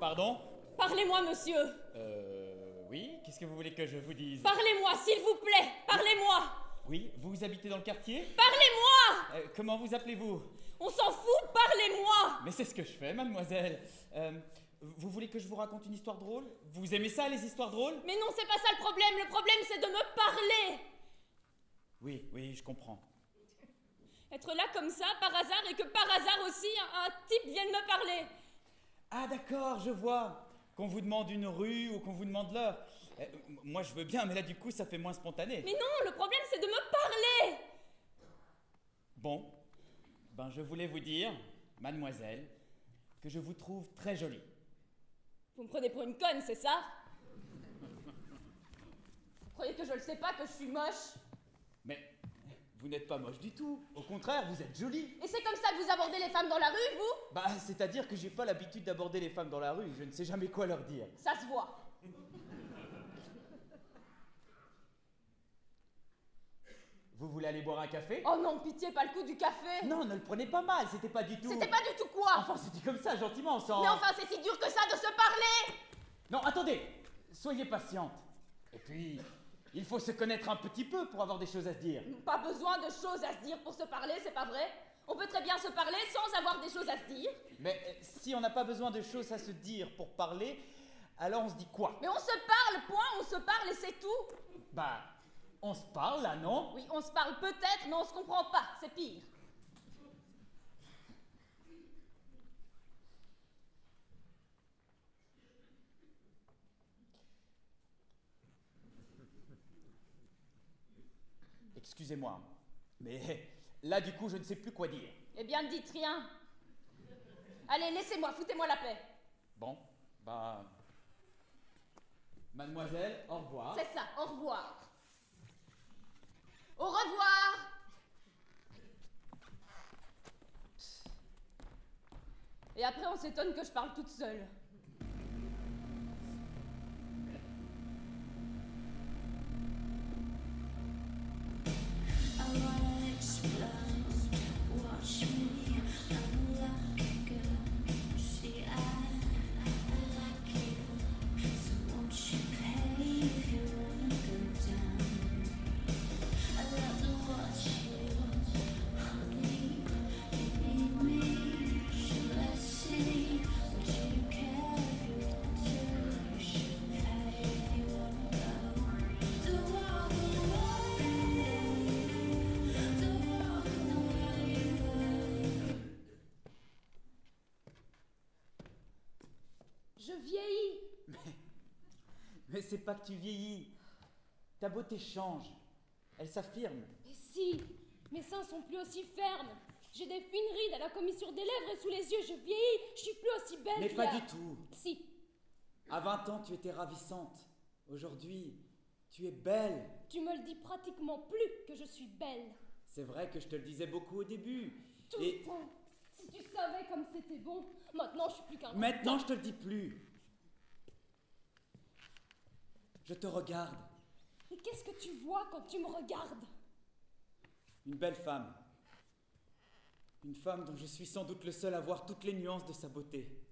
Pardon? Parlez-moi, monsieur. Oui, qu'est-ce que vous voulez que je vous dise? Parlez-moi, s'il vous plaît. Parlez-moi. Oui, vous habitez dans le quartier? Parlez-moi. Comment vous appelez-vous? On s'en fout, parlez-moi. Mais c'est ce que je fais, mademoiselle. Vous voulez que je vous raconte une histoire drôle? Vous aimez ça, les histoires drôles? Mais non, c'est pas ça le problème. Le problème, c'est de me parler. Oui, oui, je comprends. Être là comme ça, par hasard, et que par hasard aussi, un type vienne me parler. Ah d'accord, je vois. Qu'on vous demande une rue ou qu'on vous demande l'heure. Moi, je veux bien, mais là, du coup, ça fait moins spontané. Mais non, le problème, c'est de me parler. Bon, ben je voulais vous dire, mademoiselle, que je vous trouve très jolie. Vous me prenez pour une conne, c'est ça? Vous croyez que je le sais pas, que je suis moche? Mais vous n'êtes pas moche du tout. Au contraire, vous êtes jolie. Et c'est comme ça que vous abordez les femmes dans la rue, vous? Bah, c'est-à-dire que j'ai pas l'habitude d'aborder les femmes dans la rue. Je ne sais jamais quoi leur dire. Ça se voit. Vous voulez aller boire un café? Oh non, pitié, pas le coup du café. Non, ne le prenez pas mal, c'était pas du tout... C'était pas du tout quoi? Enfin, c'était comme ça, gentiment, sans... Mais enfin, c'est si dur que ça de se parler. Non, attendez, soyez patiente. Et puis, il faut se connaître un petit peu pour avoir des choses à se dire. Pas besoin de choses à se dire pour se parler, c'est pas vrai? On peut très bien se parler sans avoir des choses à se dire. Mais si on n'a pas besoin de choses à se dire pour parler, alors on se dit quoi? Mais on se parle, point, on se parle et c'est tout. Bah, on se parle là, non? Oui, on se parle peut-être, mais on se comprend pas, c'est pire. Excusez-moi, mais là, du coup, je ne sais plus quoi dire. Eh bien, ne dites rien. Allez, laissez-moi, foutez-moi la paix. Bon, bah... Mademoiselle, au revoir. C'est ça, au revoir. Au revoir. Et après, on s'étonne que je parle toute seule. Je vieillis. Mais c'est pas que tu vieillis. Ta beauté change. Elle s'affirme. Mais si, mes seins sont plus aussi fermes. J'ai des fines rides à la commissure des lèvres et sous les yeux. Je vieillis, je suis plus aussi belle. Mais pas du tout. Si. À 20 ans, tu étais ravissante. Aujourd'hui, tu es belle. Tu me le dis pratiquement plus que je suis belle. C'est vrai que je te le disais beaucoup au début. Tout le temps. Si tu savais comme c'était bon. Maintenant, je suis plus qu'un... Maintenant, je te le dis plus. Je te regarde. Et qu'est-ce que tu vois quand tu me regardes? Une belle femme. Une femme dont je suis sans doute le seul à voir toutes les nuances de sa beauté.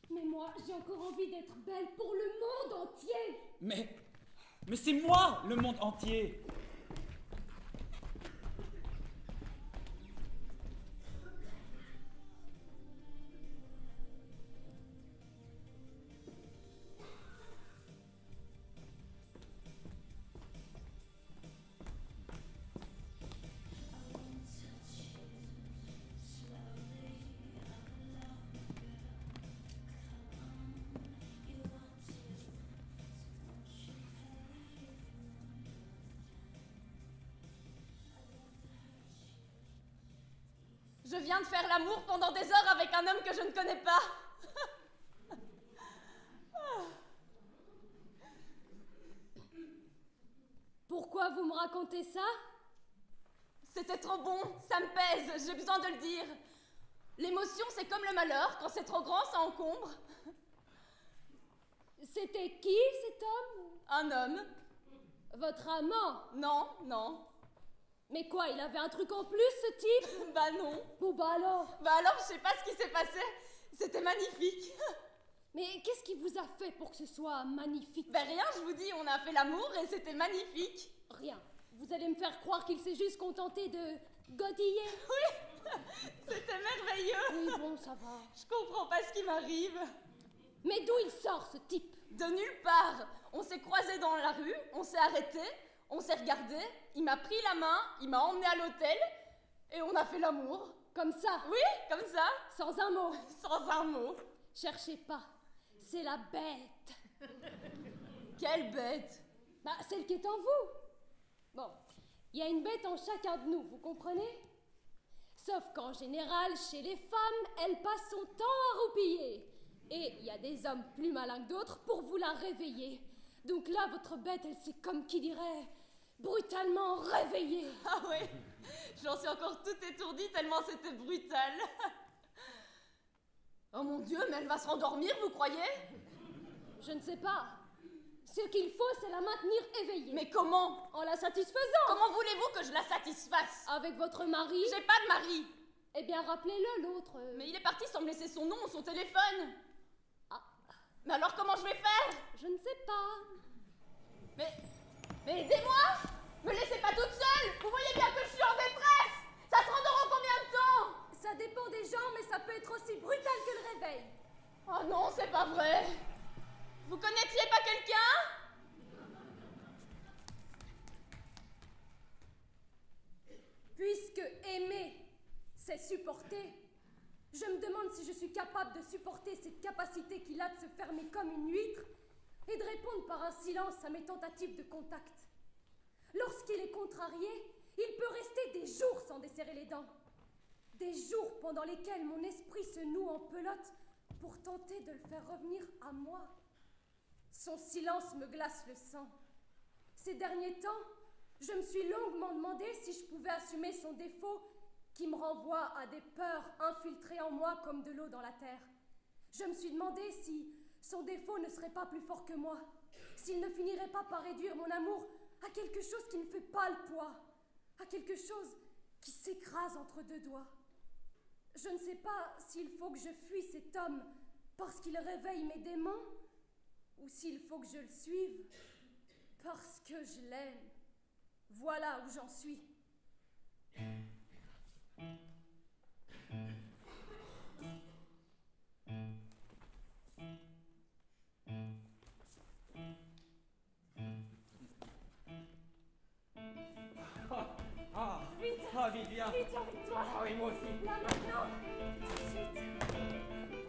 Mais moi, j'ai encore envie d'être belle pour le monde entier. Mais c'est moi, le monde entier. Je viens de faire l'amour pendant des heures avec un homme que je ne connais pas. Pourquoi vous me racontez ça? C'était trop bon, ça me pèse, j'ai besoin de le dire. L'émotion, c'est comme le malheur, quand c'est trop grand, ça encombre. C'était qui, cet homme? Un homme. Votre amant? Non, non. Mais quoi, il avait un truc en plus, ce type? Bah non. Bon, bah alors? Bah alors, je sais pas ce qui s'est passé. C'était magnifique. Mais qu'est-ce qui vous a fait pour que ce soit magnifique? Ben rien, je vous dis, on a fait l'amour et c'était magnifique. Rien. Vous allez me faire croire qu'il s'est juste contenté de godiller? Oui, c'était merveilleux. Oui, bon, ça va. Je comprends pas ce qui m'arrive. Mais d'où il sort, ce type? De nulle part. On s'est croisés dans la rue, on s'est arrêtés, on s'est regardés, il m'a pris la main, il m'a emmené à l'hôtel et on a fait l'amour. Comme ça? Oui, comme ça. Sans un mot? Sans un mot. Cherchez pas. C'est la bête. Quelle bête? Bah, celle qui est en vous. Bon, il y a une bête en chacun de nous, vous comprenez? Sauf qu'en général, chez les femmes, elle passe son temps à roupiller. Et il y a des hommes plus malins que d'autres pour vous la réveiller. Donc là, votre bête, elle s'est, comme qui dirait, brutalement réveillée. Ah ouais, j'en suis encore toute étourdie tellement c'était brutal. Oh mon Dieu, mais elle va se rendormir, vous croyez? Je ne sais pas. Ce qu'il faut, c'est la maintenir éveillée. Mais comment? En la satisfaisant. Comment voulez-vous que je la satisfasse? Avec votre mari. J'ai pas de mari. Eh bien, rappelez-le, l'autre. Mais il est parti sans me laisser son nom ou son téléphone. Ah. Mais alors comment je vais faire? Je ne sais pas. Mais aidez-moi! Me laissez pas toute seule! Vous voyez bien que je suis en détresse! Ça se rendort en combien de temps? Ça dépend des gens, mais ça peut être aussi brutal que le réveil. Oh non, c'est pas vrai! Vous connaissiez pas quelqu'un? Puisque aimer, c'est supporter, je me demande si je suis capable de supporter cette capacité qu'il a de se fermer comme une huître et de répondre par un silence à mes tentatives de contact. Lorsqu'il est contrarié, il peut rester des jours sans desserrer les dents. Des jours pendant lesquels mon esprit se noue en pelote pour tenter de le faire revenir à moi. Son silence me glace le sang. Ces derniers temps, je me suis longuement demandé si je pouvais assumer son défaut qui me renvoie à des peurs infiltrées en moi comme de l'eau dans la terre. Je me suis demandé si son défaut ne serait pas plus fort que moi, s'il ne finirait pas par réduire mon amour à quelque chose qui ne fait pas le poids, à quelque chose qui s'écrase entre deux doigts. Je ne sais pas s'il faut que je fuis cet homme parce qu'il réveille mes démons, ou s'il faut que je le suive parce que je l'aime. Voilà où j'en suis. Vite, viens. Vite, avec toi. Ah oui, moi aussi. Là, maintenant. Tout de suite.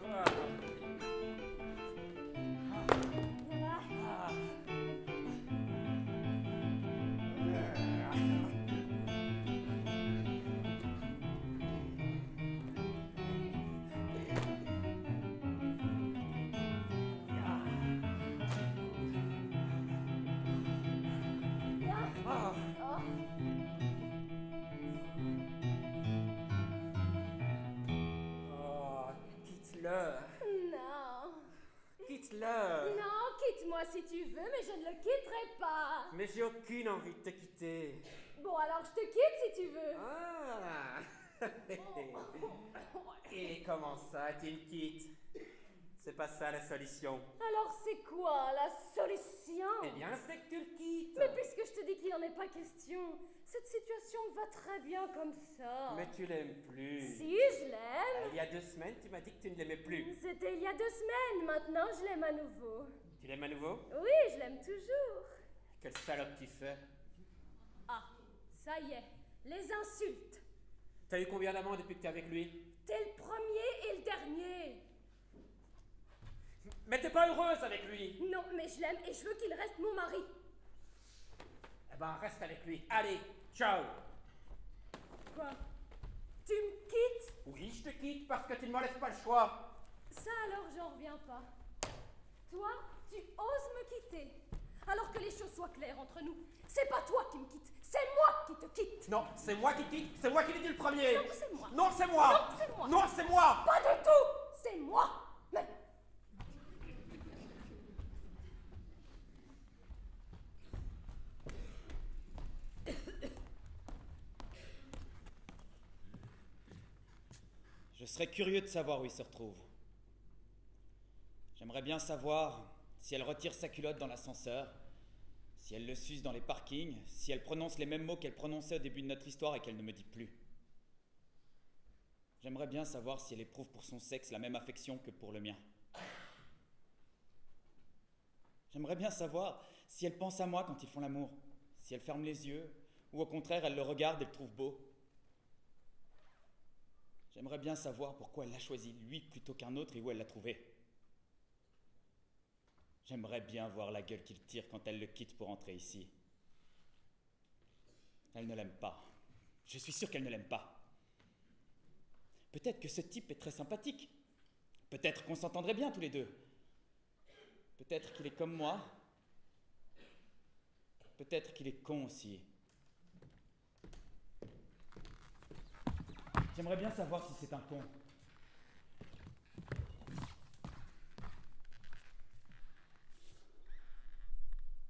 Voilà. Voilà. Non. Quitte-le. Non, quitte-moi si tu veux, mais je ne le quitterai pas. Mais j'ai aucune envie de te quitter. Bon, alors je te quitte si tu veux. Ah. Et comment ça, tu me quittes? C'est pas ça la solution. Alors c'est quoi la solution? Eh bien, c'est que tu le quittes. Mais puisque je te dis qu'il n'en est pas question, cette situation va très bien comme ça. Mais tu l'aimes plus. Si, je l'aime. Il y a 2 semaines, tu m'as dit que tu ne l'aimais plus. C'était il y a 2 semaines, maintenant je l'aime à nouveau. Tu l'aimes à nouveau? Oui, je l'aime toujours. Quelle salope tu fais. Ah, ça y est, les insultes. T'as eu combien d'amants depuis que t'es avec lui? T'es le premier et le dernier. Mais t'es pas heureuse avec lui. Non, mais je l'aime et je veux qu'il reste mon mari. Eh ben, reste avec lui. Allez, ciao. Quoi? Tu me quittes? Oui, je te quitte parce que tu ne me laisses pas le choix. Ça alors, j'en reviens pas. Toi, tu oses me quitter. Alors que les choses soient claires entre nous. C'est pas toi qui me quittes, c'est moi qui te quitte. Non, c'est moi qui quitte, c'est moi qui l'ai dit le premier. Non, c'est moi. Non, c'est moi. Non, c'est moi. Non, c'est moi. Pas du tout, c'est moi. Mais... Je serais curieux de savoir où il se retrouve. J'aimerais J'aimerais bien savoir si elle retire sa culotte dans l'ascenseur, si elle le suce dans les parkings, si elle prononce les mêmes mots qu'elle prononçait au début de notre histoire et qu'elle ne me dit plus. J'aimerais bien savoir si elle éprouve pour son sexe la même affection que pour le mien. J'aimerais bien savoir si elle pense à moi quand ils font l'amour, si elle ferme les yeux, ou au contraire elle le regarde et le trouve beau. J'aimerais bien savoir pourquoi elle l'a choisi, lui, plutôt qu'un autre, et où elle l'a trouvé. J'aimerais bien voir la gueule qu'il tire quand elle le quitte pour entrer ici. Elle ne l'aime pas. Je suis sûr qu'elle ne l'aime pas. Peut-être que ce type est très sympathique. Peut-être qu'on s'entendrait bien tous les deux. Peut-être qu'il est comme moi. Peut-être qu'il est con aussi. J'aimerais bien savoir si c'est un con.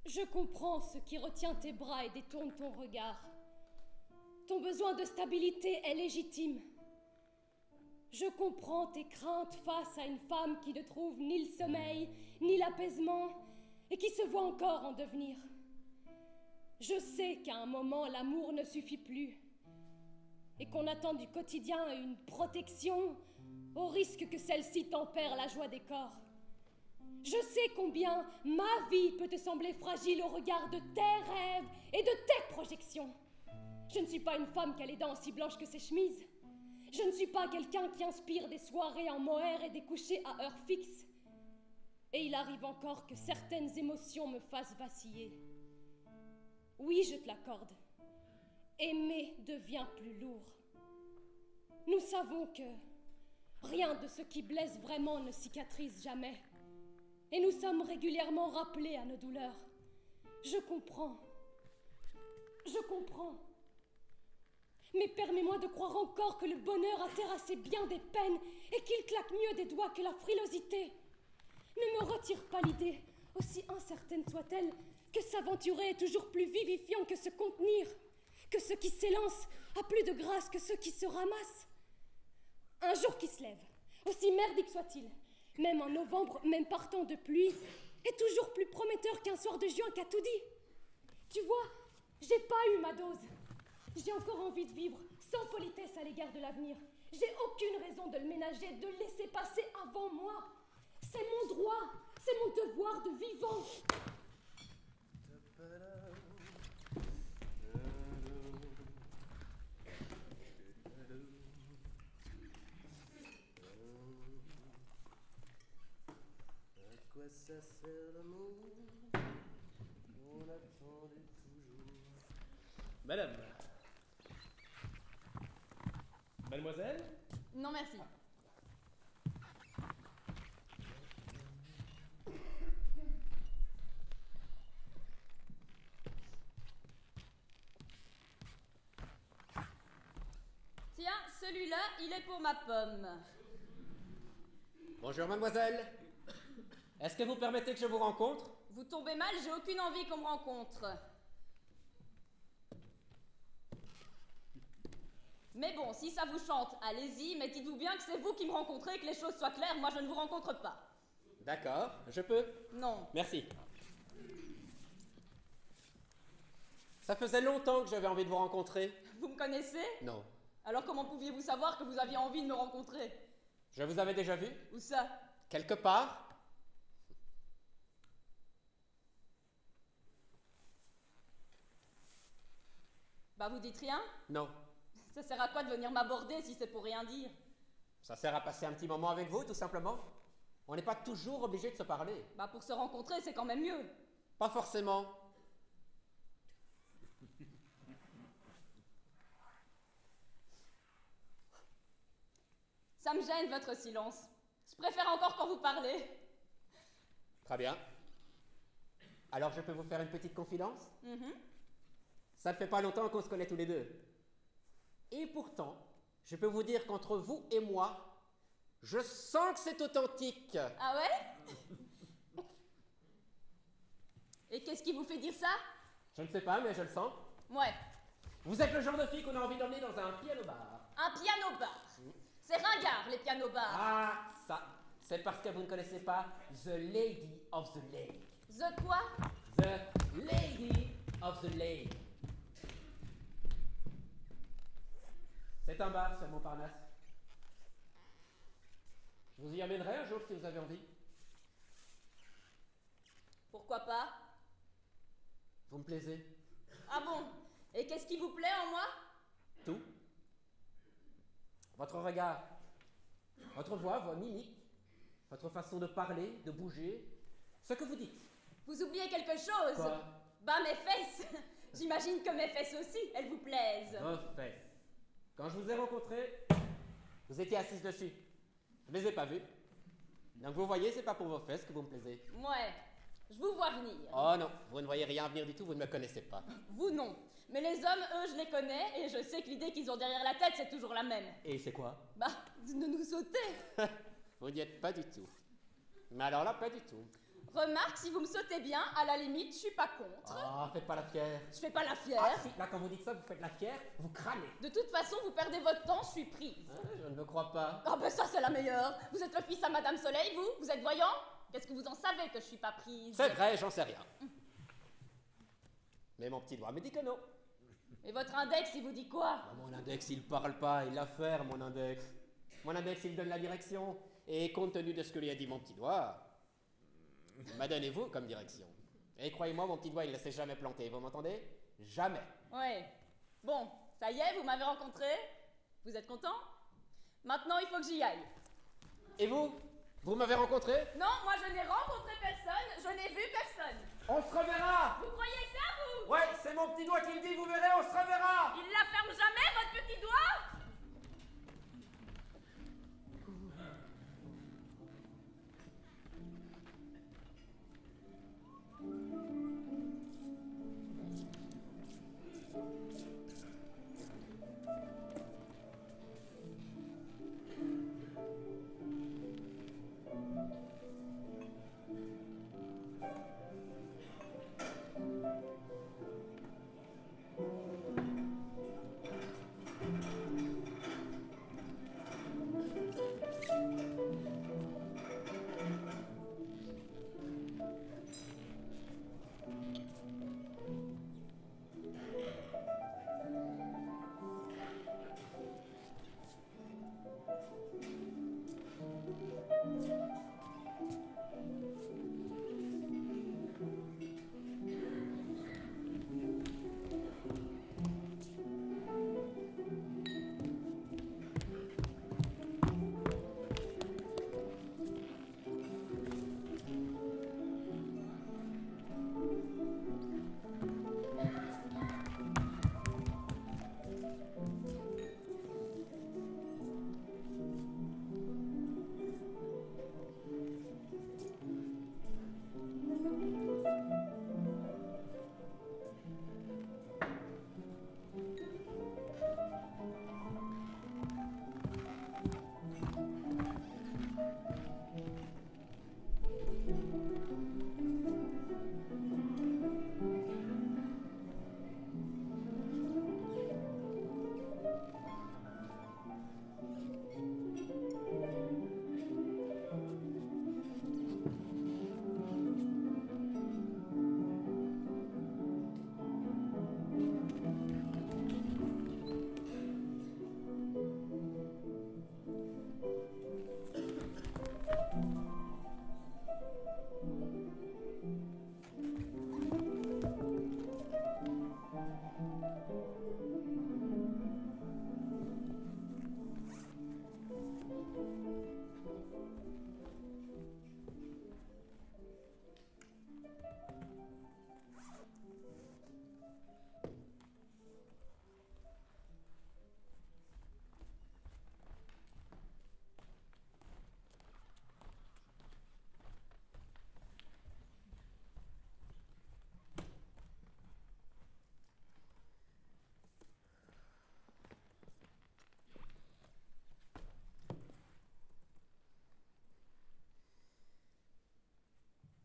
Je comprends ce qui retient tes bras et détourne ton regard. Ton besoin de stabilité est légitime. Je comprends tes craintes face à une femme qui ne trouve ni le sommeil, ni l'apaisement, et qui se voit encore en devenir. Je sais qu'à un moment, l'amour ne suffit plus, et qu'on attend du quotidien une protection, au risque que celle-ci tempère la joie des corps. Je sais combien ma vie peut te sembler fragile au regard de tes rêves et de tes projections. Je ne suis pas une femme qui a les dents aussi blanches que ses chemises. Je ne suis pas quelqu'un qui inspire des soirées en mohair et des couchers à heure fixe. Et il arrive encore que certaines émotions me fassent vaciller. Oui, je te l'accorde. Aimer devient plus lourd. Nous savons que rien de ce qui blesse vraiment ne cicatrise jamais. Et nous sommes régulièrement rappelés à nos douleurs. Je comprends. Je comprends. Mais permets-moi de croire encore que le bonheur a terrassé bien des peines et qu'il claque mieux des doigts que la frilosité. Ne me retire pas l'idée, aussi incertaine soit-elle, que s'aventurer est toujours plus vivifiant que se contenir, que ce qui s'élance a plus de grâce que ceux qui se ramassent. Un jour qui se lève, aussi merdique soit-il, même en novembre, même partant de pluie, est toujours plus prometteur qu'un soir de juin qu'a tout dit. Tu vois, j'ai pas eu ma dose. J'ai encore envie de vivre sans politesse à l'égard de l'avenir. J'ai aucune raison de le ménager, de le laisser passer avant moi. C'est mon droit, c'est mon devoir de vivant. À quoi ça sert l'amour? On attendait toujours. Madame. Mademoiselle? Non, merci. Tiens, celui-là, il est pour ma pomme. Bonjour, mademoiselle. Est-ce que vous permettez que je vous rencontre? Vous tombez mal, j'ai aucune envie qu'on me rencontre. Mais bon, si ça vous chante, allez-y, mais dites-vous bien que c'est vous qui me rencontrez, que les choses soient claires, moi je ne vous rencontre pas. D'accord, je peux. Non. Merci. Ça faisait longtemps que j'avais envie de vous rencontrer. Vous me connaissez? Non. Alors comment pouviez-vous savoir que vous aviez envie de me rencontrer? Je vous avais déjà vu? Où ça? Quelque part. Bah vous dites rien? Non. Ça sert à quoi de venir m'aborder si c'est pour rien dire? Ça sert à passer un petit moment avec vous, tout simplement. On n'est pas toujours obligé de se parler. Bah pour se rencontrer, c'est quand même mieux. Pas forcément. Ça me gêne votre silence. Je préfère encore quand vous parlez. Très bien. Alors je peux vous faire une petite confidence? Ça ne fait pas longtemps qu'on se connaît tous les deux. Et pourtant, je peux vous dire qu'entre vous et moi, je sens que c'est authentique. Ah ouais? Et qu'est-ce qui vous fait dire ça? Je ne sais pas, mais je le sens. Ouais. Vous êtes le genre de fille qu'on a envie d'emmener dans un piano-bar. Un piano-bar. C'est ringard, les piano-bars. Ah, ça, c'est parce que vous ne connaissez pas The Lady of the Lake. The quoi? The Lady of the Lake. C'est un bar sur Montparnasse. Je vous y amènerai un jour si vous avez envie. Pourquoi pas? Vous me plaisez. Ah bon? Et qu'est-ce qui vous plaît en moi? Tout. Votre regard, votre voix, vos mimiques, votre façon de parler, de bouger, ce que vous dites. Vous oubliez quelque chose? Quoi? Bah mes fesses. J'imagine que mes fesses aussi, elles vous plaisent. Vos fesses. Quand je vous ai rencontré, vous étiez assise dessus. Je ne les ai pas vues. Donc vous voyez, c'est pas pour vos fesses que vous me plaisez. Ouais, je vous vois venir. Oh non, vous ne voyez rien venir du tout, vous ne me connaissez pas. Vous non. Mais les hommes, eux, je les connais et je sais que l'idée qu'ils ont derrière la tête, c'est toujours la même. Et c'est quoi? Bah, de nous sauter. Vous n'y êtes pas du tout. Mais alors là, pas du tout. Remarque, si vous me sautez bien, à la limite, je suis pas contre. Ah, faites pas la fière. Je fais pas la fière. Ah si, là quand vous dites ça, vous faites la fière, vous crânez. De toute façon, vous perdez votre temps, je suis prise. Ah, je ne me crois pas. Ah ben ça, c'est la meilleure. Vous êtes le fils à Madame Soleil, vous? Vous êtes voyant? Qu'est-ce que vous en savez que je suis pas prise? C'est vrai, j'en sais rien. Mais mon petit doigt me dit que non. Et votre index, il vous dit quoi? Ah, mon index, il parle pas, il affaire, mon index. Mon index, il donne la direction. Et compte tenu de ce que lui a dit mon petit doigt, m'a donné vous comme direction. Et croyez-moi, mon petit doigt, il ne s'est jamais planté, vous m'entendez? Jamais. Ouais. Bon, ça y est, vous m'avez rencontré. Vous êtes content? Maintenant, il faut que j'y aille. Et vous? Vous m'avez rencontré? Non, moi je n'ai rencontré personne, je n'ai vu personne. On se reverra! Vous croyez ça, vous? Ouais, c'est mon petit doigt qui le dit, vous verrez, on se reverra! Il la ferme jamais, votre petit doigt?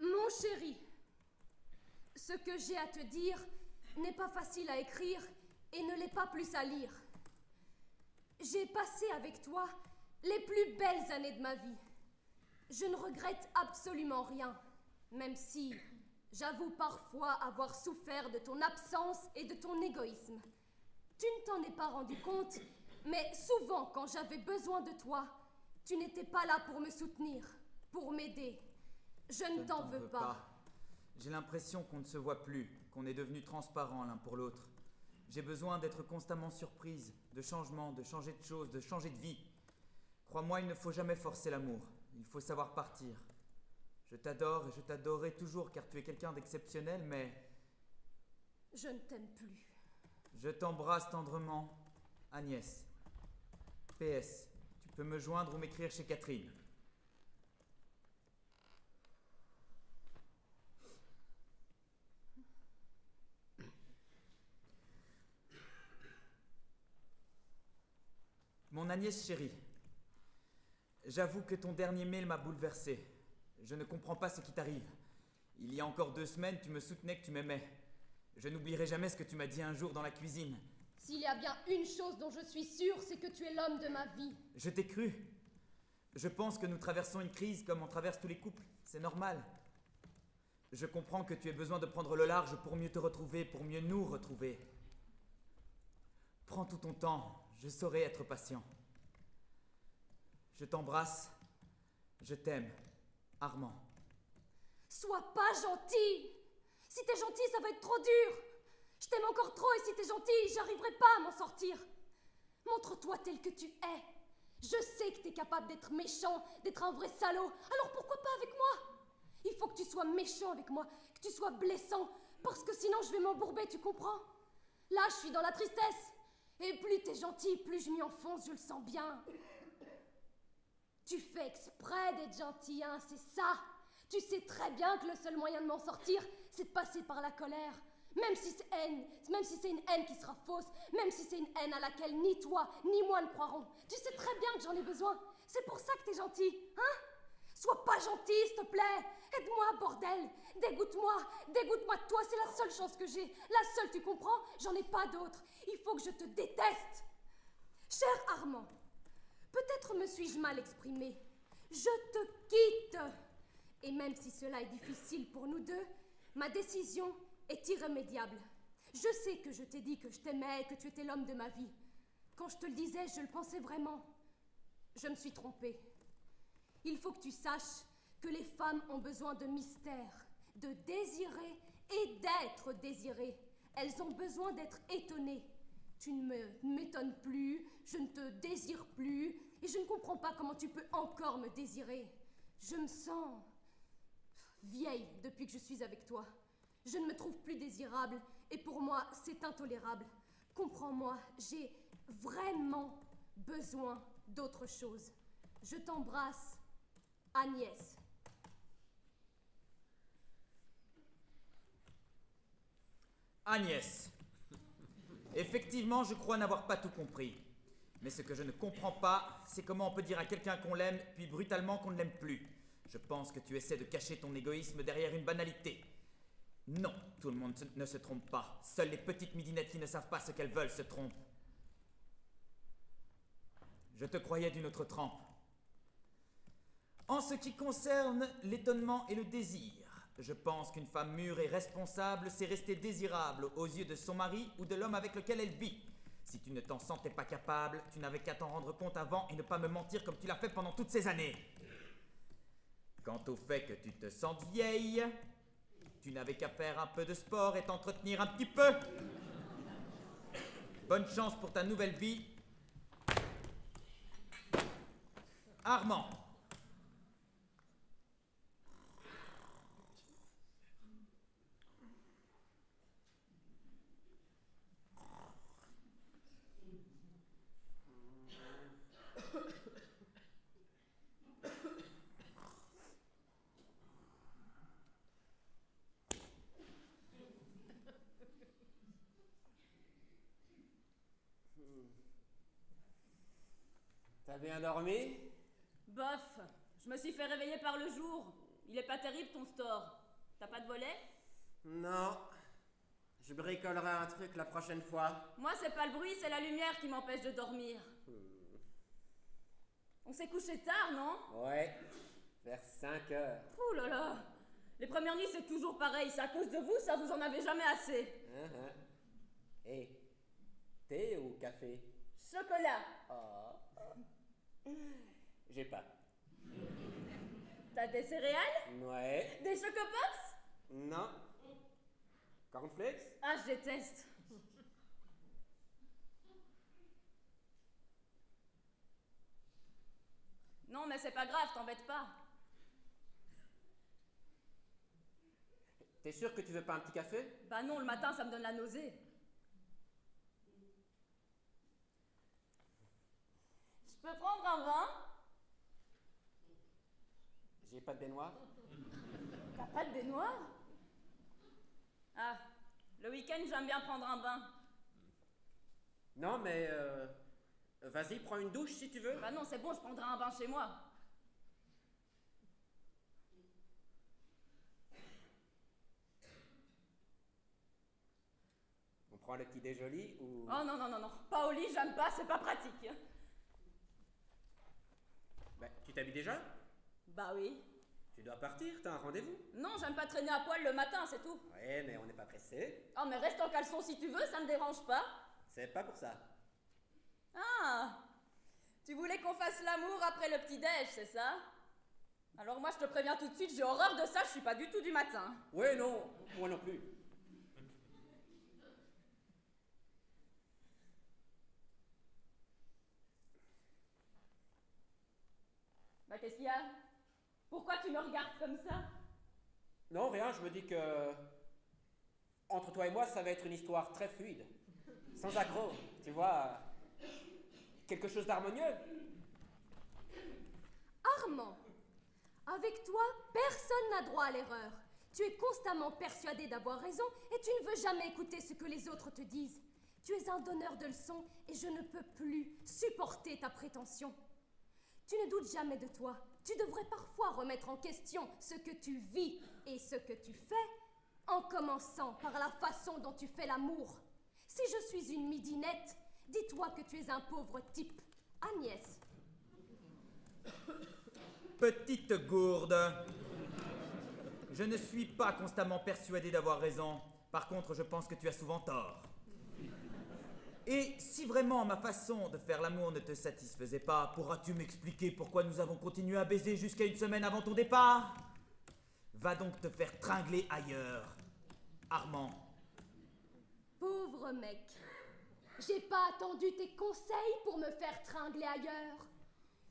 Mon chéri, ce que j'ai à te dire n'est pas facile à écrire et ne l'est pas plus à lire. J'ai passé avec toi les plus belles années de ma vie. Je ne regrette absolument rien, même si j'avoue parfois avoir souffert de ton absence et de ton égoïsme. Tu ne t'en es pas rendu compte, mais souvent quand j'avais besoin de toi, tu n'étais pas là pour me soutenir, pour m'aider. Je ne t'en veux pas. J'ai l'impression qu'on ne se voit plus, qu'on est devenus transparents l'un pour l'autre. J'ai besoin d'être constamment surprise, de changements, de changer de choses, de changer de vie. Crois-moi, il ne faut jamais forcer l'amour. Il faut savoir partir. Je t'adore et je t'adorerai toujours car tu es quelqu'un d'exceptionnel, mais... Je ne t'aime plus. Je t'embrasse tendrement, Agnès. PS, tu peux me joindre ou m'écrire chez Catherine. Mon Agnès chérie, j'avoue que ton dernier mail m'a bouleversé. Je ne comprends pas ce qui t'arrive. Il y a encore 2 semaines, tu me soutenais que tu m'aimais. Je n'oublierai jamais ce que tu m'as dit un jour dans la cuisine. S'il y a bien une chose dont je suis sûre, c'est que tu es l'homme de ma vie. Je t'ai cru. Je pense que nous traversons une crise comme on traverse tous les couples. C'est normal. Je comprends que tu aies besoin de prendre le large pour mieux te retrouver, pour mieux nous retrouver. Prends tout ton temps. Je saurai être patient. Je t'embrasse. Je t'aime. Armand. Sois pas gentil. Si t'es gentil, ça va être trop dur. Je t'aime encore trop et si t'es gentil, j'arriverai pas à m'en sortir. Montre-toi tel que tu es. Je sais que t'es capable d'être méchant, d'être un vrai salaud. Alors pourquoi pas avec moi? Il faut que tu sois méchant avec moi, que tu sois blessant, parce que sinon je vais m'embourber, tu comprends? Là, je suis dans la tristesse. Et plus t'es gentil, plus je m'y enfonce, je le sens bien. Tu fais exprès d'être gentil, hein, c'est ça. Tu sais très bien que le seul moyen de m'en sortir, c'est de passer par la colère. Même si c'est une haine qui sera fausse, même si c'est une haine à laquelle ni toi, ni moi ne croirons. Tu sais très bien que j'en ai besoin. C'est pour ça que t'es gentil, hein? Sois pas gentil, s'il te plaît. Aide-moi, bordel. Dégoûte-moi de toi, c'est la seule chance que j'ai. La seule, tu comprends? J'en ai pas d'autre. Il faut que je te déteste. Cher Armand, peut-être me suis-je mal exprimée. Je te quitte. Et même si cela est difficile pour nous deux, ma décision est irrémédiable. Je sais que je t'ai dit que je t'aimais et que tu étais l'homme de ma vie. Quand je te le disais, je le pensais vraiment. Je me suis trompée. Il faut que tu saches que les femmes ont besoin de mystère, de désirer et d'être désirées. Elles ont besoin d'être étonnées. Tu ne m'étonnes plus, je ne te désire plus, et je ne comprends pas comment tu peux encore me désirer. Je me sens vieille depuis que je suis avec toi. Je ne me trouve plus désirable, et pour moi, c'est intolérable. Comprends-moi, j'ai vraiment besoin d'autre chose. Je t'embrasse, Agnès. Agnès. Effectivement, je crois n'avoir pas tout compris. Mais ce que je ne comprends pas, c'est comment on peut dire à quelqu'un qu'on l'aime, puis brutalement qu'on ne l'aime plus. Je pense que tu essaies de cacher ton égoïsme derrière une banalité. Non, tout le monde ne se trompe pas. Seules les petites midinettes qui ne savent pas ce qu'elles veulent se trompent. Je te croyais d'une autre trempe. En ce qui concerne l'étonnement et le désir, je pense qu'une femme mûre et responsable sait rester désirable aux yeux de son mari ou de l'homme avec lequel elle vit. Si tu ne t'en sentais pas capable, tu n'avais qu'à t'en rendre compte avant et ne pas me mentir comme tu l'as fait pendant toutes ces années. Quant au fait que tu te sentes vieille, tu n'avais qu'à faire un peu de sport et t'entretenir un petit peu. Bonne chance pour ta nouvelle vie. Armand. T'as bien dormi? Bof, je me suis fait réveiller par le jour. Il est pas terrible ton store. T'as pas de volet? Non. Je bricolerai un truc la prochaine fois. Moi, c'est pas le bruit, c'est la lumière qui m'empêche de dormir. On s'est couché tard, non? Ouais. Vers 5 heures. Ouh là là. Les premières nuits, c'est toujours pareil. C'est à cause de vous, ça, vous en avez jamais assez. Et thé ou café? Chocolat. Oh. J'ai pas. T'as des céréales? Ouais. Des chocopops? Non. Cornflakes? Ah, je déteste. Non, mais c'est pas grave, t'embête pas. T'es sûr que tu veux pas un petit café? Bah non, le matin, ça me donne la nausée. Je peux prendre un vin? J'ai pas de baignoire. T'as pas de baignoire? Ah, le week-end, j'aime bien prendre un bain. Non, mais vas-y, prends une douche si tu veux. Bah non, c'est bon, je prendrai un bain chez moi. On prend le petit déjoli ou... Oh non, non, non, non. Pas au lit, j'aime pas, c'est pas pratique. Bah, tu t'habilles déjà? Bah oui. Tu dois partir, t'as un rendez-vous. Non, j'aime pas traîner à poil le matin, c'est tout. Ouais, mais on n'est pas pressé. Oh, mais reste en caleçon si tu veux, ça me dérange pas. C'est pas pour ça. Ah, tu voulais qu'on fasse l'amour après le petit-déj, c'est ça? Alors moi, je te préviens tout de suite, j'ai horreur de ça, je suis pas du tout du matin. Ouais, non, moi non plus. Bah qu'est-ce qu'il y a? Pourquoi tu me regardes comme ça? Non, rien, je me dis que... Entre toi et moi, ça va être une histoire très fluide. Sans accroc, tu vois... Quelque chose d'harmonieux. Armand, avec toi, personne n'a droit à l'erreur. Tu es constamment persuadé d'avoir raison et tu ne veux jamais écouter ce que les autres te disent. Tu es un donneur de leçons et je ne peux plus supporter ta prétention. Tu ne doutes jamais de toi. Tu devrais parfois remettre en question ce que tu vis et ce que tu fais, en commençant par la façon dont tu fais l'amour. Si je suis une midinette, dis-toi que tu es un pauvre type. Agnès. Petite gourde. Je ne suis pas constamment persuadé d'avoir raison. Par contre, je pense que tu as souvent tort. Et si vraiment ma façon de faire l'amour ne te satisfaisait pas, pourras-tu m'expliquer pourquoi nous avons continué à baiser jusqu'à une semaine avant ton départ? Va donc te faire tringler ailleurs. Armand. Pauvre mec. J'ai pas attendu tes conseils pour me faire tringler ailleurs.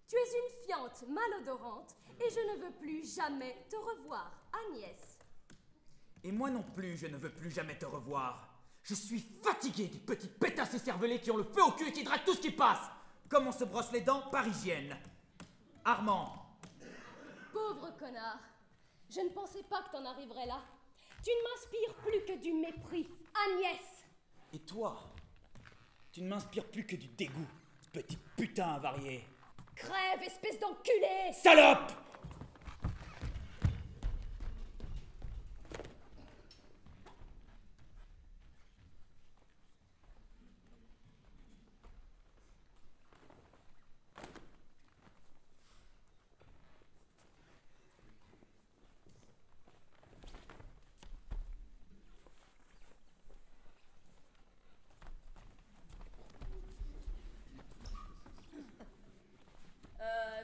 Tu es une fiente malodorante et je ne veux plus jamais te revoir, Agnès. Et moi non plus, je ne veux plus jamais te revoir. Je suis fatigué des petits pétasses écervelés qui ont le feu au cul et qui draguent tout ce qui passe. Comme on se brosse les dents parisiennes. Armand. Pauvre connard. Je ne pensais pas que t'en arriverais là. Tu ne m'inspires plus que du mépris, Agnès. Et toi? Tu ne m'inspires plus que du dégoût, petit putain avarié. Crève, espèce d'enculé! Salope!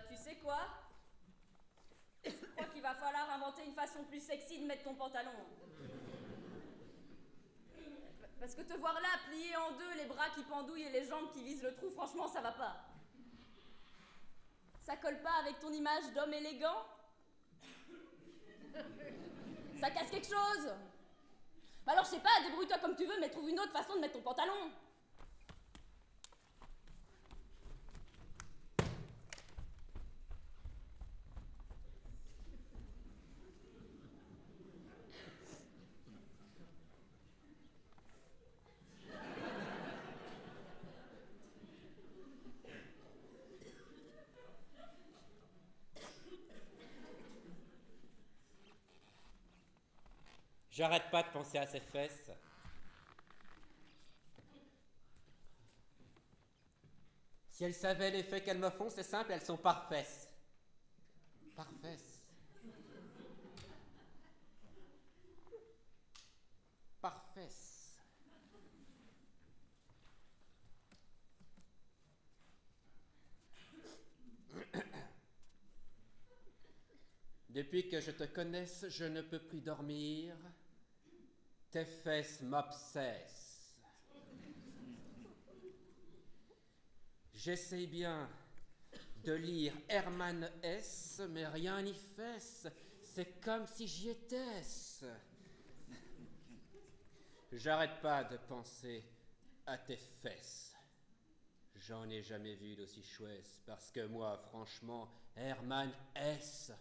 Tu sais quoi? Je crois qu'il va falloir inventer une façon plus sexy de mettre ton pantalon. Parce que te voir là, plié en deux, les bras qui pendouillent et les jambes qui visent le trou, franchement, ça va pas. Ça colle pas avec ton image d'homme élégant? Ça casse quelque chose? Bah alors, je sais pas, débrouille-toi comme tu veux, mais trouve une autre façon de mettre ton pantalon. J'arrête pas de penser à ces fesses. Si elles savaient l'effet qu'elles me font, c'est simple, elles sont parfaites. Parfaites. par fesse. Depuis que je te connaisse, je ne peux plus dormir. Tes fesses m'obsessent. J'essaye bien de lire Hermann Hesse, mais rien n'y fesse. C'est comme si j'y étais. J'arrête pas de penser à tes fesses. J'en ai jamais vu d'aussi chouettes, parce que moi, franchement, Hermann Hesse,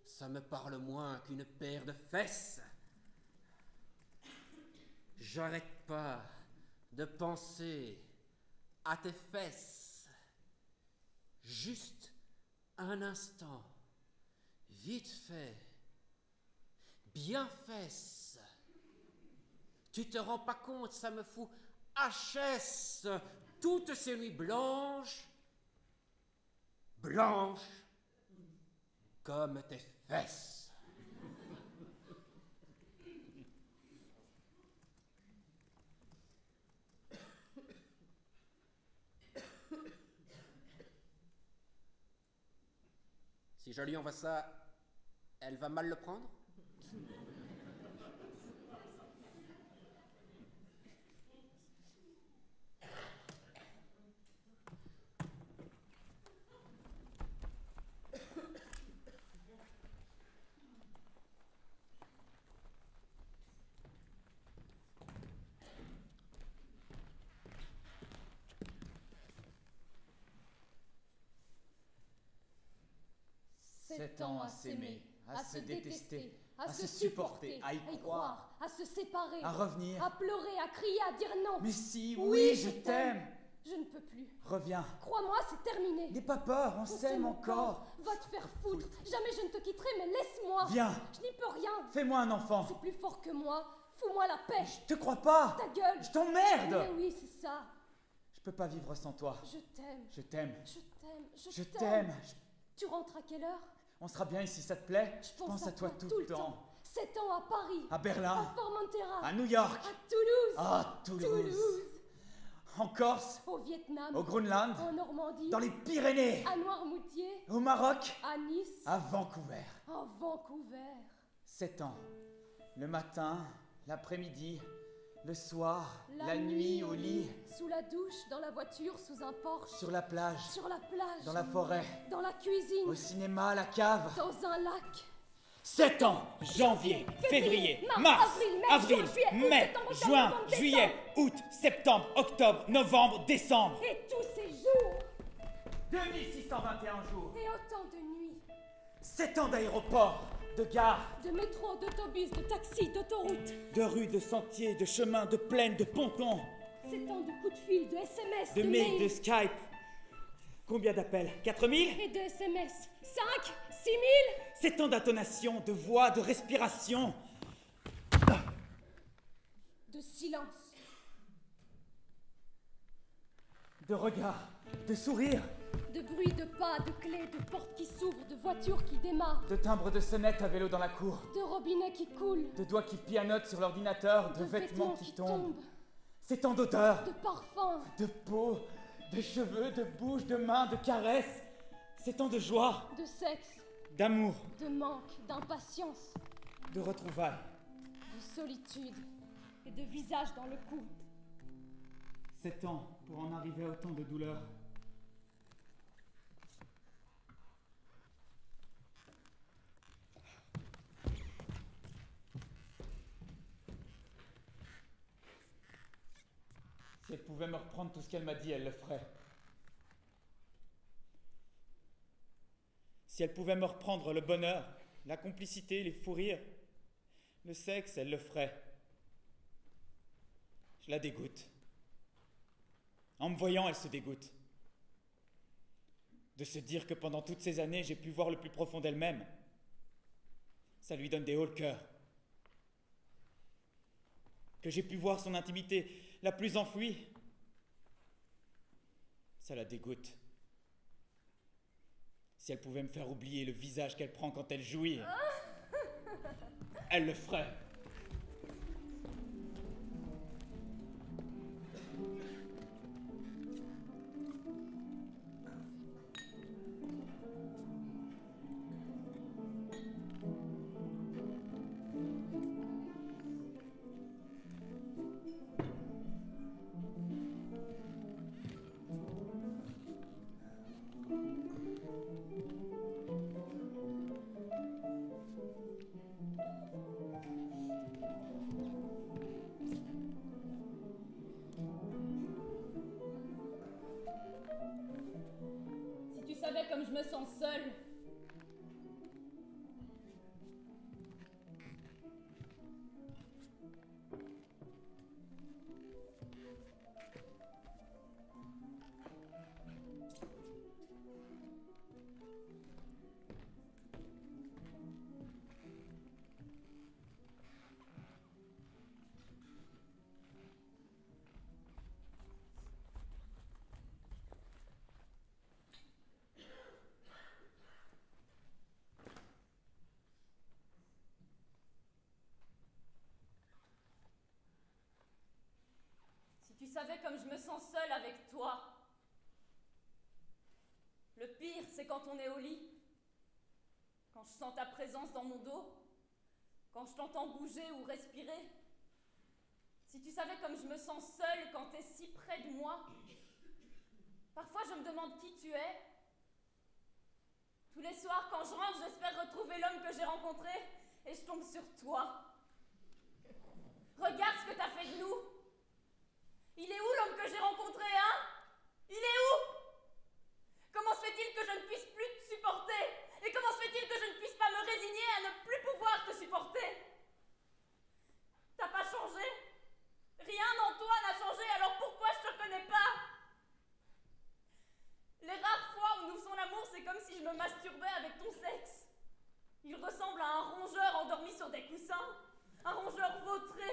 ça me parle moins qu'une paire de fesses. J'arrête pas de penser à tes fesses. Juste un instant, vite fait, bien fesses. Tu te rends pas compte, ça me fout HS toutes ces nuits blanches, blanches comme tes fesses. Si je lui envoie ça, elle va mal le prendre? Sept ans à s'aimer, à se détester, à se supporter, à y croire, à se séparer, à revenir. à pleurer, à crier, à dire non. Mais si, oui, je t'aime. Je ne peux plus. Reviens. Crois-moi, c'est terminé. N'aie pas peur, on s'aime encore. Va te faire foutre. Jamais je ne te quitterai, mais laisse-moi. Viens. Je n'y peux rien. Fais-moi un enfant. C'est plus fort que moi. Fous-moi la paix. Je te crois pas. Ta gueule. Je t'emmerde. Mais oui, c'est ça. Je peux pas vivre sans toi. Je t'aime. Je t'aime. Je t'aime. Je t'aime. Tu rentres à quelle heure? On sera bien ici, ça te plaît? Je pense à toi tout le temps. 7 ans à Paris. À Berlin. À Formentera. À New York. À Toulouse. Ah, Toulouse. En Corse. Au Vietnam. Au Groenland. En Normandie. Dans les Pyrénées. À Noirmoutier. Au Maroc. À Nice. À Vancouver. À Vancouver. 7 ans. Le matin, l'après-midi, le soir, la nuit au lit. Sous la douche, dans la voiture, sous un porche. Sur la plage. Sur la plage. Dans la forêt. Dans la cuisine. Au cinéma, à la cave. Dans un lac. 7 ans. Janvier, février, mars, avril, mai, juin, juillet, août, septembre, octobre, novembre, décembre. Et tous ces jours. 2621 jours. Et autant de nuits. 7 ans d'aéroport, de gare, de métro, d'autobus, de taxi, d'autoroute. de rues, de sentiers, de chemins, de plaines, de pontons. 7 ans de coups de fil, de SMS, de mails, de Skype. Combien d'appels? 4000? Et de SMS. 5 6000? 7 ans d'intonation, de voix, de respiration. De silence. De regard, de sourire. De bruit de pas, de clés, de portes qui s'ouvrent, de voitures qui démarrent. De timbres de sonnette à vélo dans la cour. De robinets qui coulent. De doigts qui pianotent sur l'ordinateur, de vêtements qui tombent. 7 ans d'odeur. De parfum. De peau, de cheveux, de bouche, de mains, de caresses. 7 ans de joie. De sexe. D'amour. De manque, d'impatience. De retrouvailles. De solitude. Et de visage dans le cou. 7 ans pour en arriver à autant de douleurs. Si elle pouvait me reprendre tout ce qu'elle m'a dit, elle le ferait. Si elle pouvait me reprendre le bonheur, la complicité, les fous rires, le sexe, elle le ferait. Je la dégoûte. En me voyant, elle se dégoûte. De se dire que pendant toutes ces années, j'ai pu voir le plus profond d'elle-même. Ça lui donne des hauts le cœur. Que j'ai pu voir son intimité la plus enfouie. Ça la dégoûte. Si elle pouvait me faire oublier le visage qu'elle prend quand elle jouit, elle le ferait. savais comme je me sens seule. Tu savais comme je me sens seule avec toi. Le pire, c'est quand on est au lit. Quand je sens ta présence dans mon dos. Quand je t'entends bouger ou respirer. Si tu savais comme je me sens seule quand t'es si près de moi. Parfois, je me demande qui tu es. Tous les soirs, quand je rentre, j'espère retrouver l'homme que j'ai rencontré et je tombe sur toi. Regarde ce que t'as fait de nous. Il est où l'homme que j'ai rencontré, hein? Il est où? Comment se fait-il que je ne puisse plus te supporter? Et comment se fait-il que je ne puisse pas me résigner à ne plus pouvoir te supporter? T'as pas changé? Rien en toi n'a changé, alors pourquoi je te reconnais pas? Les rares fois où nous faisons l'amour, c'est comme si je me masturbais avec ton sexe. Il ressemble à un rongeur endormi sur des coussins, un rongeur vautré,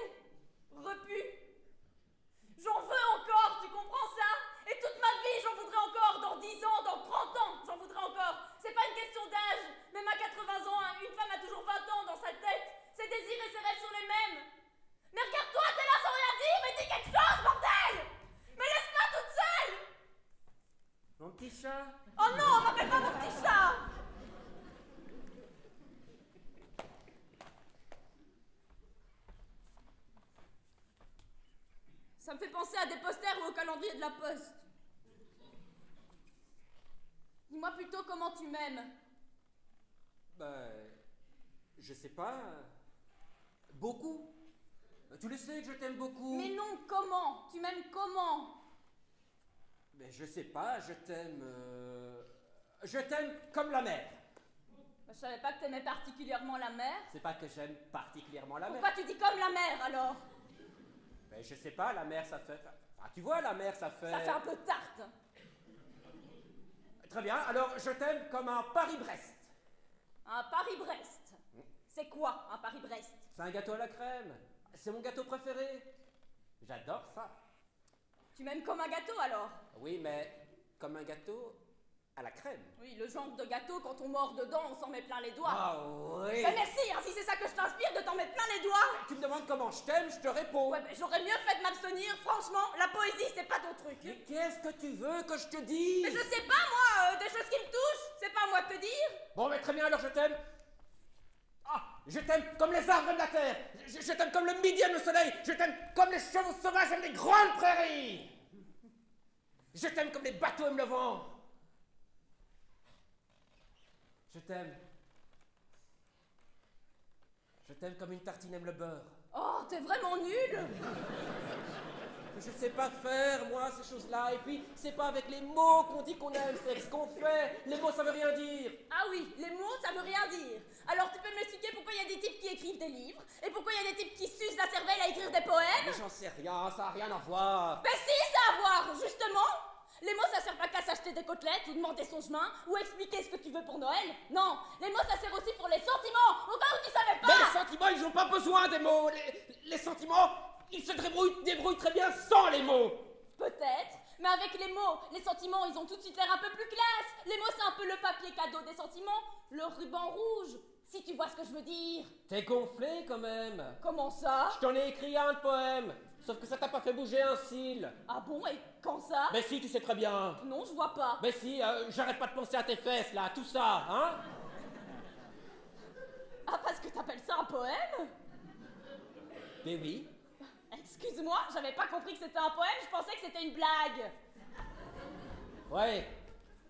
repu. J'en veux encore, tu comprends ça? Et toute ma vie, j'en voudrais encore, dans 10 ans, dans 30 ans, j'en voudrais encore. C'est pas une question d'âge, même à 80 ans, une femme a toujours 20 ans dans sa tête. Ses désirs et ses rêves sont les mêmes. Mais regarde-toi, t'es là sans rien dire, mais dis quelque chose, bordel! Mais laisse-moi toute seule! Mon petit chat? Oh non, m'appelle pas mon petit chat! Ça me fait penser à des posters ou au calendrier de la poste. Dis-moi plutôt comment tu m'aimes. Je sais pas. Beaucoup. Tu le sais que je t'aime beaucoup. Mais non, comment? Tu m'aimes comment? Mais je sais pas, je t'aime. Je t'aime comme la mer. Je savais pas que t'aimais particulièrement la mer. C'est pas que j'aime particulièrement la mer. Pourquoi tu dis comme la mer alors? Mais je sais pas, la mer ça fait. Ah, tu vois, la mer ça fait. Ça fait un peu tarte. Très bien, alors je t'aime comme un Paris-Brest. Un Paris-Brest. C'est quoi un Paris-Brest? C'est un gâteau à la crème. C'est mon gâteau préféré. J'adore ça. Tu m'aimes comme un gâteau alors? Oui, mais comme un gâteau à la crème. Oui, le genre de gâteau, quand on mord dedans, on s'en met plein les doigts. Ah oui. Ben merci, hein, si c'est ça que je t'inspire, de t'en mettre plein les doigts. Tu me demandes comment je t'aime, je te réponds. Ouais, ben j'aurais mieux fait de m'abstenir, franchement, la poésie, c'est pas ton truc. Mais qu'est-ce que tu veux que je te dise? Mais je sais pas, moi, des choses qui me touchent, c'est pas à moi de te dire. Bon, mais très bien, alors je t'aime. Ah, je t'aime comme les arbres de la terre. Je t'aime comme le midi aime le soleil. Je t'aime comme les chevaux sauvages aiment les grandes prairies. Je t'aime comme les bateaux aiment le vent. Je t'aime. Je t'aime comme une tartine aime le beurre. Oh, t'es vraiment nul. Je sais pas faire, moi, ces choses-là. Et puis, c'est pas avec les mots qu'on dit qu'on aime, c'est avec ce qu'on fait. Les mots, ça veut rien dire. Ah oui, les mots, ça veut rien dire. Alors tu peux m'expliquer pourquoi il y a des types qui écrivent des livres et pourquoi il y a des types qui s'usent la cervelle à écrire des poèmes? Mais j'en sais rien, ça a rien à voir. Ben si, ça a à voir, justement. Les mots, ça sert pas qu'à s'acheter des côtelettes ou demander son chemin ou expliquer ce que tu veux pour Noël. Non, les mots, ça sert aussi pour les sentiments. Au cas où tu savais pas. Mais les sentiments, ils ont pas besoin des mots. Les sentiments, ils se débrouillent très bien sans les mots. Peut-être, mais avec les mots, les sentiments, ils ont tout de suite l'air un peu plus classe. Les mots, c'est un peu le papier cadeau des sentiments, le ruban rouge, si tu vois ce que je veux dire. T'es gonflé quand même. Comment ça? Je t'en ai écrit un de poème, sauf que ça t'a pas fait bouger un cil. Ah bon, et quand ça? Mais si, tu sais très bien. Non, je vois pas. Mais si, j'arrête pas de penser à tes fesses là, tout ça, hein. Ah, parce que t'appelles ça un poème? Mais oui. Excuse-moi, j'avais pas compris que c'était un poème, je pensais que c'était une blague. Ouais,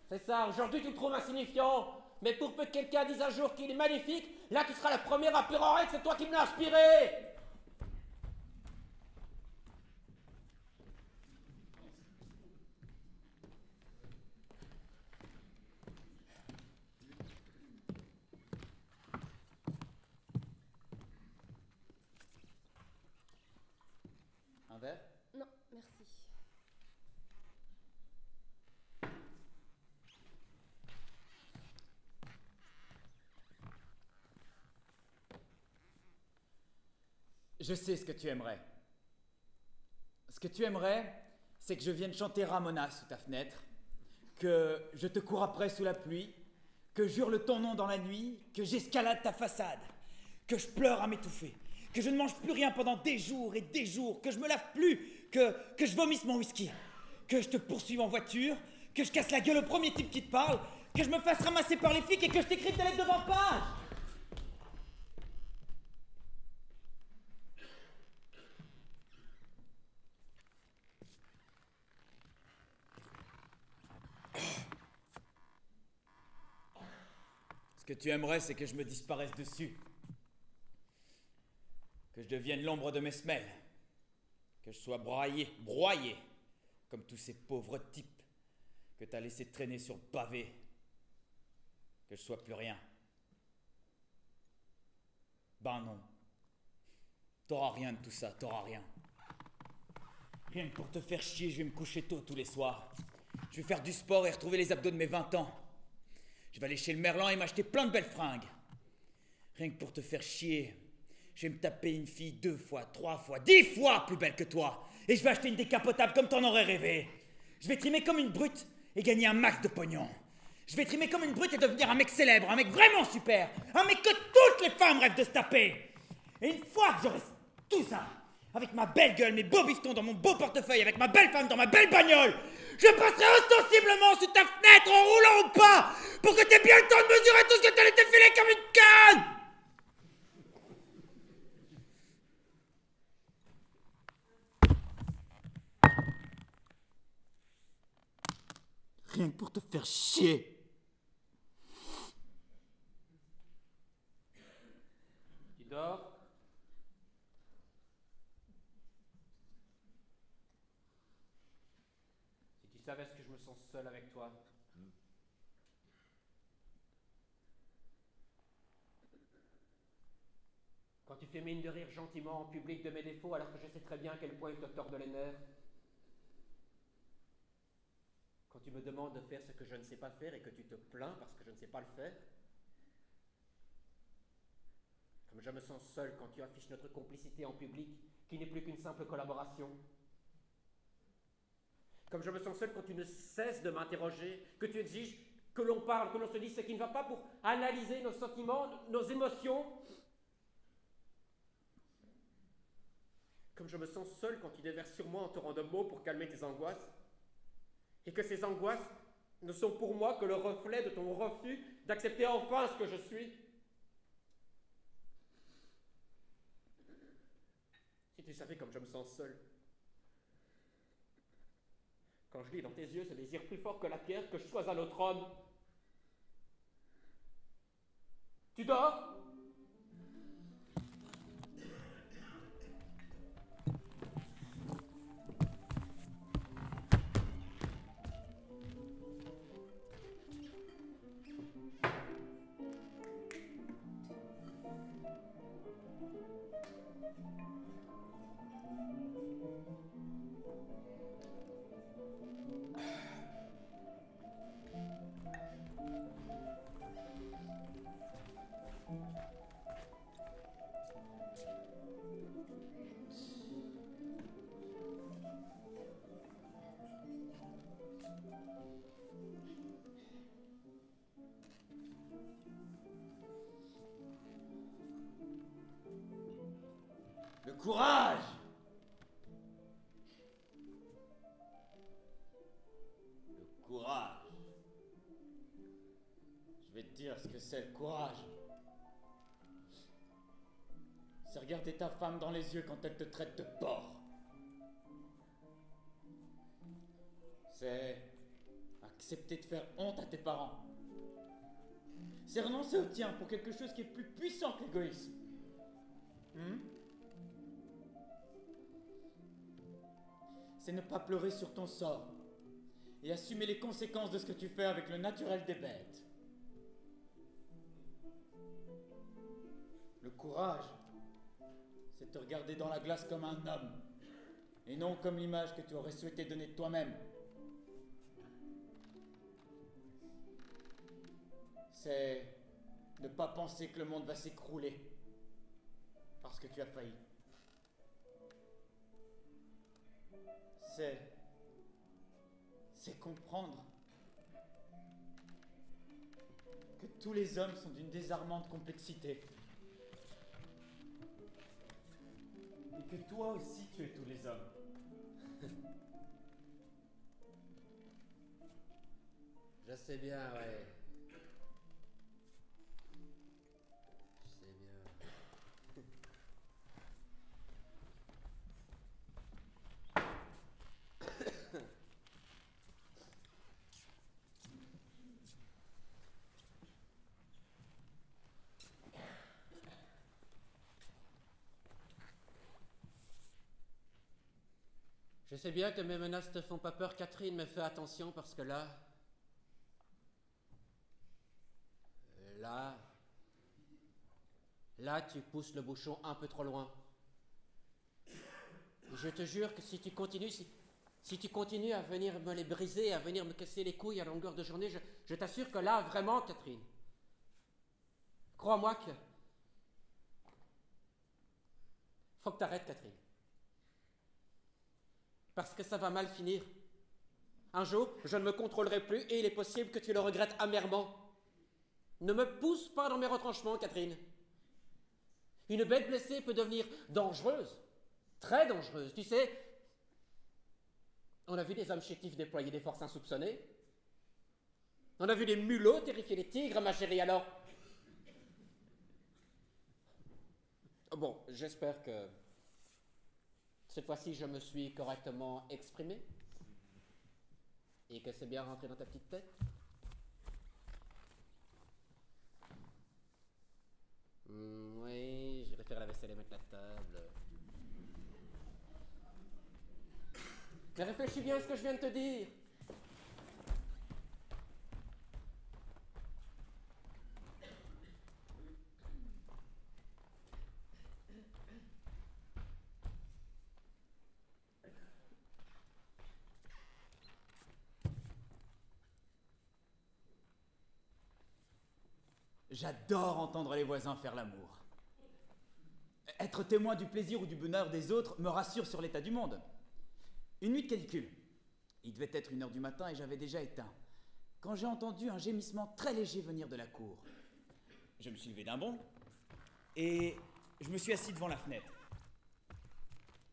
c'est ça, aujourd'hui tu le trouves insignifiant. Mais pour peu que quelqu'un dise un jour qu'il est magnifique, là tu seras la première à pleurer que c'est toi qui me l'as inspiré. Je sais ce que tu aimerais. Ce que tu aimerais, c'est que je vienne chanter Ramona sous ta fenêtre, que je te cours après sous la pluie, que j'hurle ton nom dans la nuit, que j'escalade ta façade, que je pleure à m'étouffer, que je ne mange plus rien pendant des jours et des jours, que je me lave plus, que je vomisse mon whisky, que je te poursuive en voiture, que je casse la gueule au premier type qui te parle, que je me fasse ramasser par les flics et que je t'écrive tes lettres de 20 pages. Ce que tu aimerais, c'est que je me disparaisse dessus. Que je devienne l'ombre de mes semelles. Que je sois broyé, comme tous ces pauvres types que t'as laissé traîner sur le pavé. Que je sois plus rien. Ben non. T'auras rien de tout ça, t'auras rien. Rien que pour te faire chier, je vais me coucher tôt tous les soirs. Je vais faire du sport et retrouver les abdos de mes 20 ans. Je vais aller chez le Merlan et m'acheter plein de belles fringues. Rien que pour te faire chier, je vais me taper une fille 2 fois, 3 fois, 10 fois plus belle que toi. Et je vais acheter une décapotable comme t'en aurais rêvé. Je vais trimer comme une brute et gagner un max de pognon. Je vais trimer comme une brute et devenir un mec célèbre, un mec vraiment super. Un mec que toutes les femmes rêvent de se taper. Et une fois que j'aurai tout ça, avec ma belle gueule, mes beaux bifetons dans mon beau portefeuille, avec ma belle femme dans ma belle bagnole, je passerai ostensiblement sous ta fenêtre en roulant ou pas, pour que t'aies bien le temps de mesurer tout ce que t'allais te filer comme une canne. Rien que pour te faire chier. Tu dors? Si tu savais ce que je me sens seul avec toi. Quand tu fais mine de rire gentiment en public de mes défauts alors que je sais très bien à quel point ils te tordent les nerfs. Quand tu me demandes de faire ce que je ne sais pas faire et que tu te plains parce que je ne sais pas le faire. Comme je me sens seul quand tu affiches notre complicité en public, qui n'est plus qu'une simple collaboration. Comme je me sens seul quand tu ne cesses de m'interroger, que tu exiges que l'on parle, que l'on se dise ce qui ne va pas pour analyser nos sentiments, nos émotions. Comme je me sens seul quand tu déverses sur moi en torrent de mots pour calmer tes angoisses. Et que ces angoisses ne sont pour moi que le reflet de ton refus d'accepter enfin ce que je suis. Si tu savais comme je me sens seul. Quand je lis dans tes yeux ce désir plus fort que la pierre que je sois un autre homme. Tu dors ? Le courage! Le courage. Je vais te dire ce que c'est le courage. C'est regarder ta femme dans les yeux quand elle te traite de porc. C'est accepter de faire honte à tes parents. C'est renoncer au tien pour quelque chose qui est plus puissant que l'égoïsme. C'est ne pas pleurer sur ton sort et assumer les conséquences de ce que tu fais avec le naturel des bêtes. Le courage, c'est te regarder dans la glace comme un homme et non comme l'image que tu aurais souhaité donner de toi-même. C'est ne pas penser que le monde va s'écrouler parce que tu as failli. c'est comprendre que tous les hommes sont d'une désarmante complexité. Et que toi aussi tu es tous les hommes. Je sais bien, ouais. Je sais bien. Je sais bien que mes menaces te font pas peur, Catherine, mais fais attention parce que là, tu pousses le bouchon un peu trop loin. Et je te jure que si tu continues à venir me les briser, à venir me casser les couilles à longueur de journée, je t'assure que là, vraiment, Catherine, crois-moi que faut que t'arrêtes, Catherine. Parce que ça va mal finir. Un jour, je ne me contrôlerai plus et il est possible que tu le regrettes amèrement. Ne me pousse pas dans mes retranchements, Catherine. Une bête blessée peut devenir dangereuse, très dangereuse. Tu sais, on a vu des hommes chétifs déployer des forces insoupçonnées. On a vu des mulots terrifier les tigres, ma chérie, alors. Bon, j'espère que cette fois-ci je me suis correctement exprimé et que c'est bien rentré dans ta petite tête. Oui, j'irai faire la vaisselle et mettre la table. Mais réfléchis bien à ce que je viens de te dire. J'adore entendre les voisins faire l'amour. Être témoin du plaisir ou du bonheur des autres me rassure sur l'état du monde. Une nuit de canicule. Il devait être 1h du matin et j'avais déjà éteint, quand j'ai entendu un gémissement très léger venir de la cour. Je me suis levé d'un bond et je me suis assis devant la fenêtre.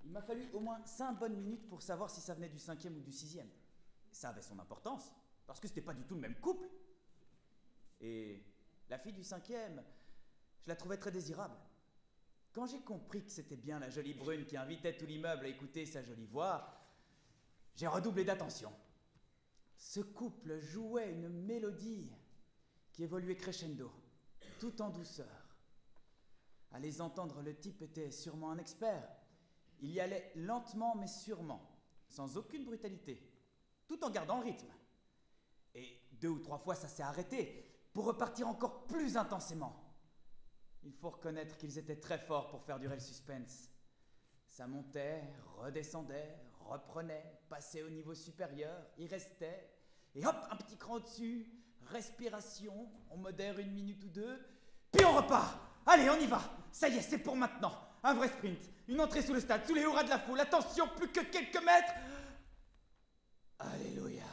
Il m'a fallu au moins 5 bonnes minutes pour savoir si ça venait du 5e ou du 6e. Ça avait son importance, parce que c'était pas du tout le même couple. Et la fille du 5e, je la trouvais très désirable. Quand j'ai compris que c'était bien la jolie brune qui invitait tout l'immeuble à écouter sa jolie voix, j'ai redoublé d'attention. Ce couple jouait une mélodie qui évoluait crescendo, tout en douceur. À les entendre, le type était sûrement un expert. Il y allait lentement mais sûrement, sans aucune brutalité, tout en gardant le rythme. Et 2 ou 3 fois, ça s'est arrêté, pour repartir encore plus intensément. Il faut reconnaître qu'ils étaient très forts pour faire durer le suspense. Ça montait, redescendait, reprenait, passait au niveau supérieur, il restait, et hop, un petit cran au-dessus, respiration, on modère 1 minute ou 2, puis on repart. Allez, on y va. Ça y est, c'est pour maintenant. Un vrai sprint, une entrée sous le stade, sous les hurrahs de la foule, attention, plus que quelques mètres. Alléluia.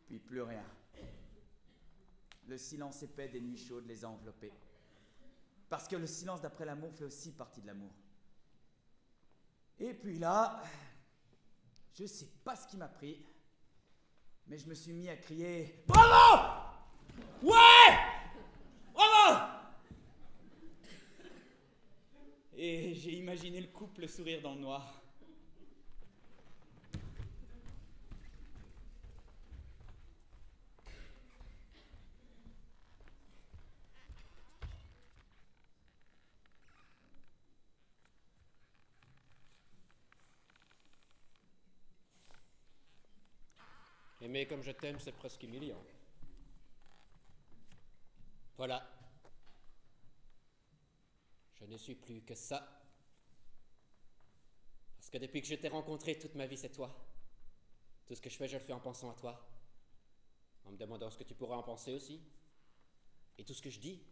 Puis plus rien. Le silence épais des nuits chaudes les a enveloppés. Parce que le silence d'après l'amour fait aussi partie de l'amour. Et puis là, je sais pas ce qui m'a pris, mais je me suis mis à crier « Bravo! Ouais! Bravo! » Et j'ai imaginé le couple sourire dans le noir. Aimer comme je t'aime, c'est presque humiliant. Voilà. Je ne suis plus que ça. Parce que depuis que je t'ai rencontré, toute ma vie, c'est toi. Tout ce que je fais, je le fais en pensant à toi. En me demandant ce que tu pourrais en penser aussi. Et tout ce que je dis,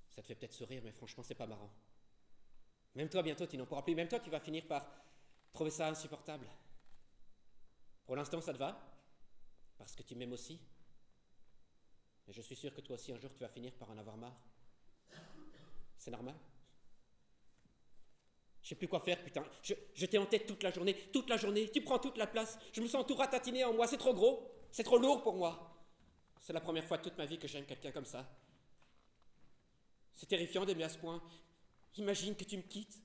ça te fait peut-être sourire, mais franchement, c'est pas marrant. Même toi, bientôt, tu n'en pourras plus. Même toi, tu vas finir par trouver ça insupportable. Pour l'instant, ça te va, parce que tu m'aimes aussi. Mais je suis sûr que toi aussi, un jour, tu vas finir par en avoir marre. C'est normal. Je sais plus quoi faire, putain. Je t'ai en tête toute la journée, tu prends toute la place. Je me sens tout ratatiné en moi, c'est trop gros, c'est trop lourd pour moi. C'est la première fois de toute ma vie que j'aime quelqu'un comme ça. C'est terrifiant d'aimer à ce point. Imagine que tu me quittes.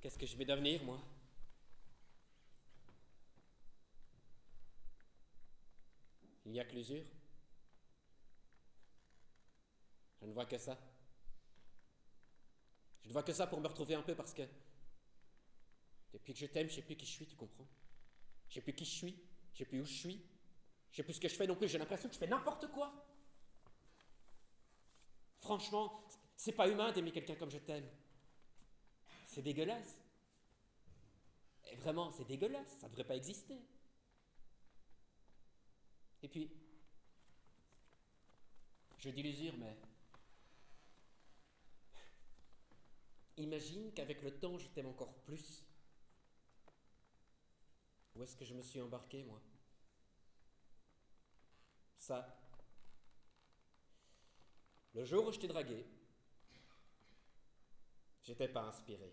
Qu'est-ce que je vais devenir, moi? Il n'y a que l'usure. Je ne vois que ça. Je ne vois que ça pour me retrouver un peu parce que depuis que je t'aime, je sais plus qui je suis, tu comprends? Je sais plus qui je suis, je sais plus où je suis, je sais plus ce que je fais non plus, j'ai l'impression que je fais n'importe quoi. Franchement, c'est pas humain d'aimer quelqu'un comme je t'aime. C'est dégueulasse. Et vraiment, c'est dégueulasse, ça devrait pas exister. Et puis, je dis l'usure, mais imagine qu'avec le temps, je t'aime encore plus. Où est-ce que je me suis embarqué, moi? Ça, le jour où je t'ai dragué, j'étais pas inspiré.